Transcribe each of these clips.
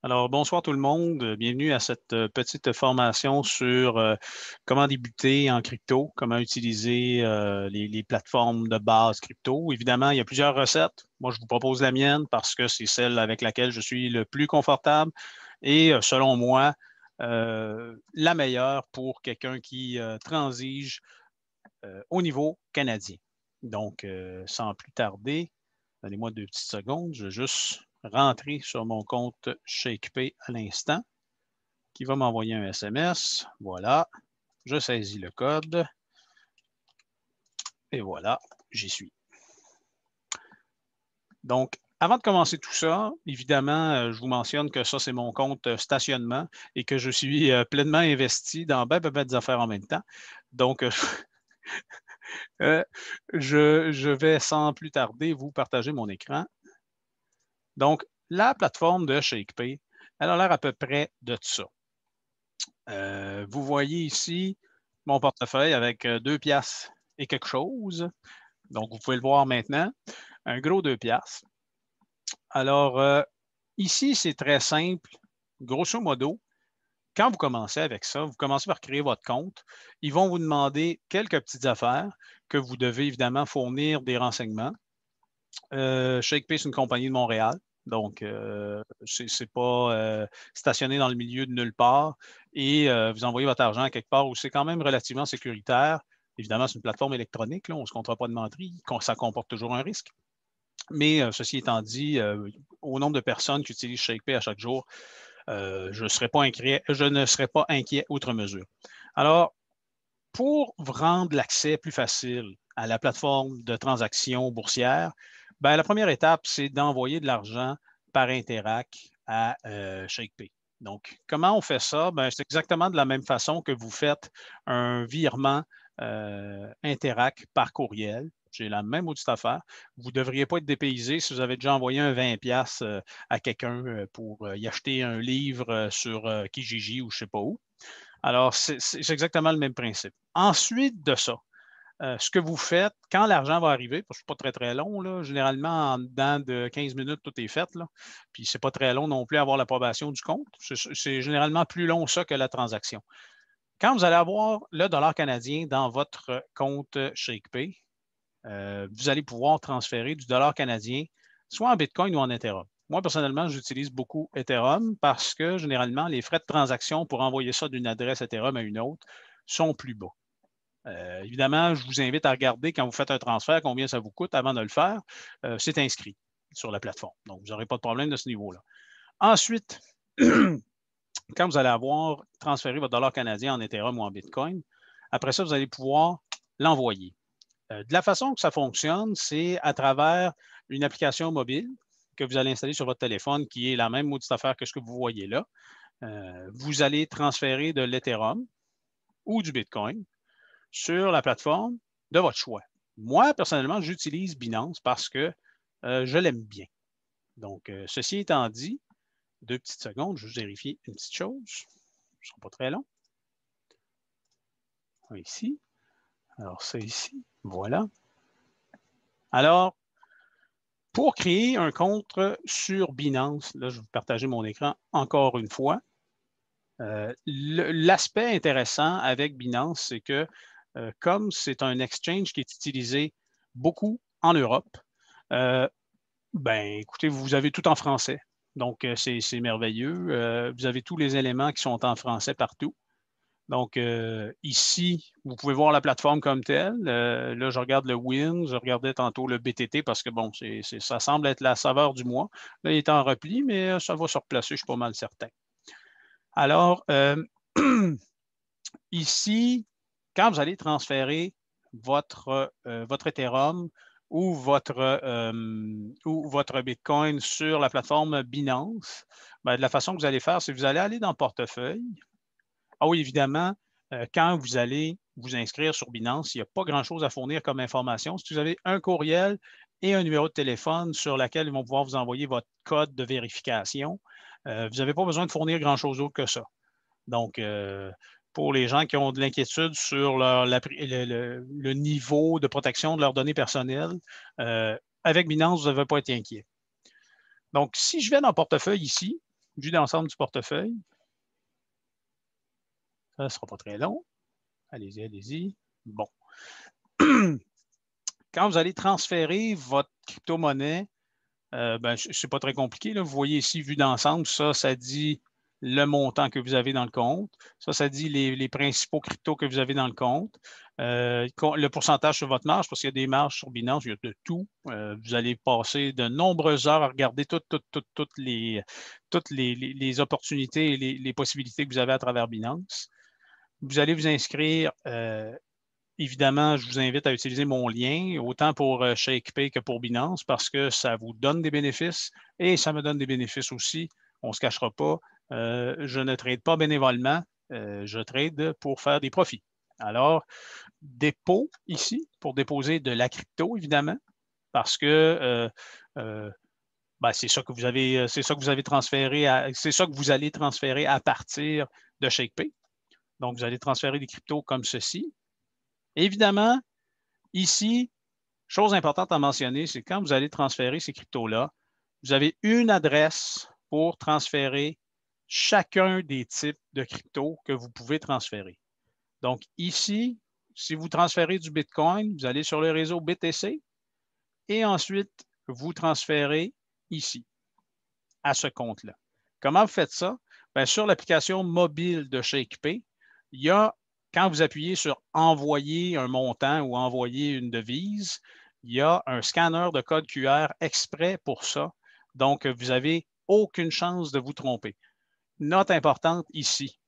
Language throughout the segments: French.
Alors, bonsoir tout le monde. Bienvenue à cette petite formation sur comment débuter en crypto, comment utiliser les plateformes de base crypto. Évidemment, il y a plusieurs recettes. Moi, je vous propose la mienne parce que c'est celle avec laquelle je suis le plus confortable et, selon moi, la meilleure pour quelqu'un qui transige au niveau canadien. Donc, sans plus tarder, donnez-moi 2 petites secondes. Je vais juste rentrer sur mon compte ShakePay à l'instant, qui va m'envoyer un SMS. Voilà. Je saisis le code. Et voilà, j'y suis. Donc, avant de commencer tout ça, évidemment, je vous mentionne que ça, c'est mon compte stationnement et que je suis pleinement investi dans ben des affaires en même temps. Donc, je vais sans plus tarder vous partager mon écran. Donc, la plateforme de ShakePay, elle a l'air à peu près de ça. Vous voyez ici mon portefeuille avec 2 piastres et quelque chose. Donc, vous pouvez le voir maintenant. Un gros 2 piastres. Alors, ici, c'est très simple. Grosso modo, quand vous commencez avec ça, vous commencez par créer votre compte. Ils vont vous demander quelques petites affaires que vous devez évidemment fournir des renseignements. ShakePay, c'est une compagnie de Montréal. Donc, ce n'est pas stationné dans le milieu de nulle part et vous envoyez votre argent à quelque part où c'est quand même relativement sécuritaire. Évidemment, c'est une plateforme électronique, là, on ne se comptera pas de menterie, ça comporte toujours un risque. Mais ceci étant dit, au nombre de personnes qui utilisent ShakePay à chaque jour, je ne serais pas inquiet outre mesure. Alors, pour rendre l'accès plus facile à la plateforme de transaction boursière, ben, la première étape, c'est d'envoyer de l'argent par Interac à ShakePay. Donc, comment on fait ça? Ben, c'est exactement de la même façon que vous faites un virement Interac par courriel. J'ai la même audite affaire. Vous ne devriez pas être dépaysé si vous avez déjà envoyé un 20$ à quelqu'un pour y acheter un livre sur Kijiji ou je ne sais pas où. Alors, c'est exactement le même principe. Ensuite de ça, ce que vous faites, quand l'argent va arriver, parce que ce n'est pas très, très long, là, généralement, en dedans de 15 minutes, tout est fait. Là, puis, ce n'est pas très long non plus à avoir l'approbation du compte. C'est généralement plus long ça que la transaction. Quand vous allez avoir le dollar canadien dans votre compte ShakePay, vous allez pouvoir transférer du dollar canadien soit en Bitcoin ou en Ethereum. Moi, personnellement, j'utilise beaucoup Ethereum parce que généralement, les frais de transaction pour envoyer ça d'une adresse Ethereum à une autre sont plus bas. Évidemment, je vous invite à regarder quand vous faites un transfert combien ça vous coûte avant de le faire. C'est inscrit sur la plateforme. Donc, vous n'aurez pas de problème de ce niveau-là. Ensuite, quand vous allez avoir transféré votre dollar canadien en Ethereum ou en Bitcoin, après ça, vous allez pouvoir l'envoyer. De la façon que ça fonctionne, c'est à travers une application mobile que vous allez installer sur votre téléphone qui est la même maudite affaire que ce que vous voyez là. Vous allez transférer de l'Ethereum ou du Bitcoin sur la plateforme de votre choix. Moi, personnellement, j'utilise Binance parce que je l'aime bien. Donc, ceci étant dit, 2 petites secondes, je vais vérifier une petite chose. Ce ne sera pas très long. Ici. Alors, c'est ici. Voilà. Alors, pour créer un compte sur Binance, là, je vais vous partager mon écran encore une fois. L'aspect intéressant avec Binance, c'est que comme c'est un exchange qui est utilisé beaucoup en Europe, ben, écoutez, vous avez tout en français. Donc, c'est merveilleux. Vous avez tous les éléments qui sont en français partout. Donc, ici, vous pouvez voir la plateforme comme telle. Là, je regarde le WIN, je regardais tantôt le BTT parce que, bon, ça semble être la saveur du mois. Là, il est en repli, mais ça va se replacer, je suis pas mal certain. Alors, ici, quand vous allez transférer votre Ethereum ou votre Bitcoin sur la plateforme Binance, ben, de la façon que vous allez faire, c'est que vous allez aller dans Portefeuille. Ah oui, évidemment, quand vous allez vous inscrire sur Binance, il n'y a pas grand-chose à fournir comme information. Si vous avez un courriel et un numéro de téléphone sur lequel ils vont pouvoir vous envoyer votre code de vérification, vous n'avez pas besoin de fournir grand-chose d'autre que ça. Donc, pour les gens qui ont de l'inquiétude sur le niveau de protection de leurs données personnelles, avec Binance, vous n'avez pas été inquiet. Donc, si je vais dans Portefeuille ici, vue d'ensemble du portefeuille. Ça ne sera pas très long. Allez-y, allez-y. Bon. Quand vous allez transférer votre crypto-monnaie, ce n'est pas très compliqué. Là. Vous voyez ici, vue d'ensemble, ça dit le montant que vous avez dans le compte. Ça dit les principaux cryptos que vous avez dans le compte. Le pourcentage sur votre marge, parce qu'il y a des marges sur Binance, il y a de tout. Vous allez passer de nombreuses heures à regarder toutes les opportunités et les possibilités que vous avez à travers Binance. Vous allez vous inscrire. Évidemment, je vous invite à utiliser mon lien, autant pour ShakePay que pour Binance, parce que ça vous donne des bénéfices et ça me donne des bénéfices aussi. On ne se cachera pas. Je ne trade pas bénévolement, je trade pour faire des profits. Alors, dépôt ici, pour déposer de la crypto, évidemment, parce que c'est ça que vous avez transféré, c'est ça que vous allez transférer à partir de ShakePay. Donc, vous allez transférer des cryptos comme ceci. Évidemment, ici, chose importante à mentionner, c'est quand vous allez transférer ces cryptos-là, vous avez une adresse pour transférer chacun des types de cryptos que vous pouvez transférer. Donc ici, si vous transférez du Bitcoin, vous allez sur le réseau BTC et ensuite, vous transférez ici, à ce compte-là. Comment vous faites ça? Bien, sur l'application mobile de ShakePay, il y a quand vous appuyez sur « Envoyer un montant » ou « Envoyer une devise », il y a un scanner de code QR exprès pour ça. Donc, vous n'avez aucune chance de vous tromper. Note importante ici,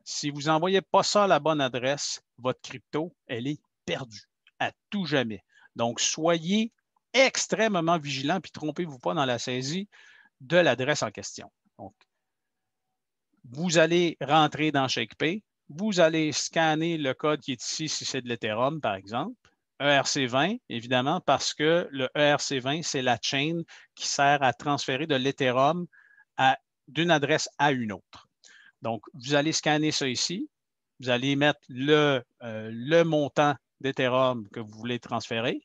si vous n'envoyez pas ça à la bonne adresse, votre crypto, elle est perdue à tout jamais. Donc, soyez extrêmement vigilant puis ne trompez-vous pas dans la saisie de l'adresse en question. Donc, vous allez rentrer dans ShakePay. Vous allez scanner le code qui est ici, si c'est de l'Ethereum, par exemple. ERC20, évidemment, parce que le ERC20, c'est la chain qui sert à transférer de l'Ethereum d'une adresse à une autre. Donc, vous allez scanner ça ici. Vous allez mettre le montant d'Ethereum que vous voulez transférer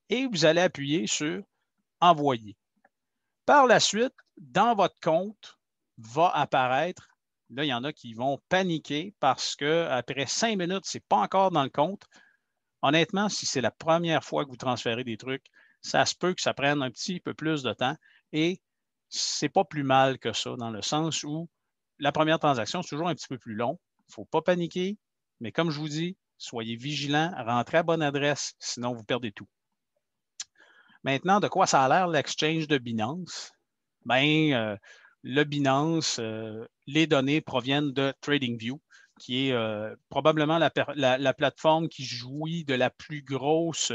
et vous allez appuyer sur « Envoyer ». Par la suite, dans votre compte, va apparaître. Là, il y en a qui vont paniquer parce qu'après 5 minutes, ce n'est pas encore dans le compte. Honnêtement, si c'est la première fois que vous transférez des trucs, ça se peut que ça prenne un petit peu plus de temps et ce n'est pas plus mal que ça, dans le sens où la première transaction, c'est toujours un petit peu plus long. Il ne faut pas paniquer, mais comme je vous dis, soyez vigilants, rentrez à bonne adresse, sinon vous perdez tout. Maintenant, de quoi ça a l'air l'exchange de Binance? Bien, le Binance, les données proviennent de TradingView, qui est probablement la plateforme qui jouit de la plus grosse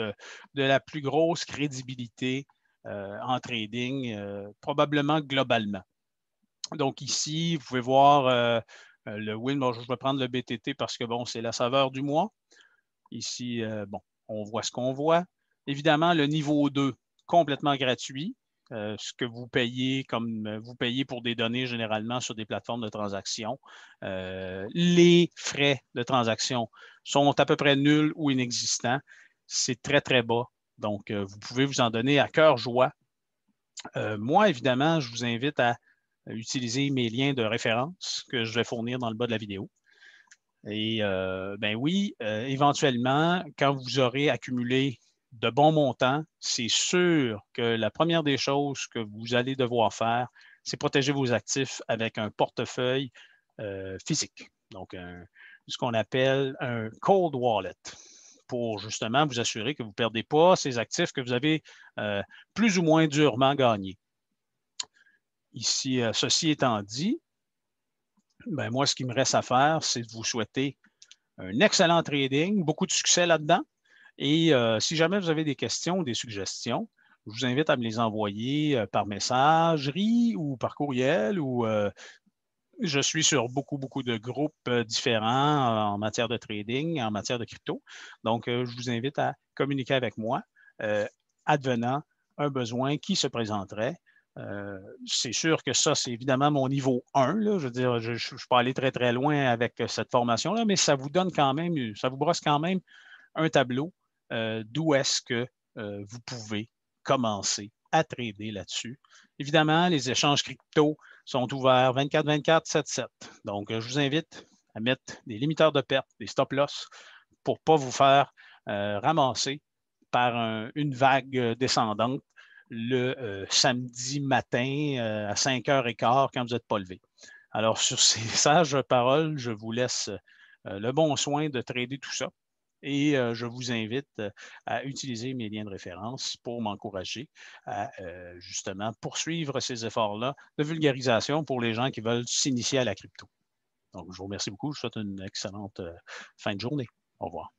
crédibilité en trading, probablement globalement. Donc ici, vous pouvez voir le win. Bon, je vais prendre le BTT parce que bon, c'est la saveur du mois. Ici, on voit ce qu'on voit. Évidemment, le niveau 2, complètement gratuit. Ce que vous payez comme vous payez pour des données généralement sur des plateformes de transaction. Les frais de transaction sont à peu près nuls ou inexistants. C'est très, très bas. Donc, vous pouvez vous en donner à cœur joie. Moi, évidemment, je vous invite à utiliser mes liens de référence que je vais fournir dans le bas de la vidéo. Et ben oui, éventuellement, quand vous aurez accumulé de bons montants, c'est sûr que la première des choses que vous allez devoir faire, c'est protéger vos actifs avec un portefeuille physique. Donc, ce qu'on appelle un cold wallet pour justement vous assurer que vous ne perdez pas ces actifs que vous avez plus ou moins durement gagnés. Ici, ceci étant dit, ben moi, ce qui me reste à faire, c'est de vous souhaiter un excellent trading, beaucoup de succès là-dedans. Et si jamais vous avez des questions, des suggestions, je vous invite à me les envoyer par messagerie ou par courriel ou je suis sur beaucoup de groupes différents en matière de trading, en matière de crypto. Donc, je vous invite à communiquer avec moi advenant un besoin qui se présenterait. C'est sûr que ça, c'est évidemment mon niveau 1. Là. Je veux dire, je ne peux pas aller très, très loin avec cette formation-là, mais ça vous donne quand même, ça vous brosse quand même un tableau d'où est-ce que vous pouvez commencer à trader là-dessus. Évidemment, les échanges crypto, sont ouverts 24-24, 7-7. Donc, je vous invite à mettre des limiteurs de perte, des stop-loss, pour ne pas vous faire ramasser par une vague descendante le samedi matin à 5h15 quand vous n'êtes pas levé. Alors, sur ces sages paroles, je vous laisse le bon soin de trader tout ça. Et je vous invite à utiliser mes liens de référence pour m'encourager à justement poursuivre ces efforts-là de vulgarisation pour les gens qui veulent s'initier à la crypto. Donc, je vous remercie beaucoup. Je vous souhaite une excellente fin de journée. Au revoir.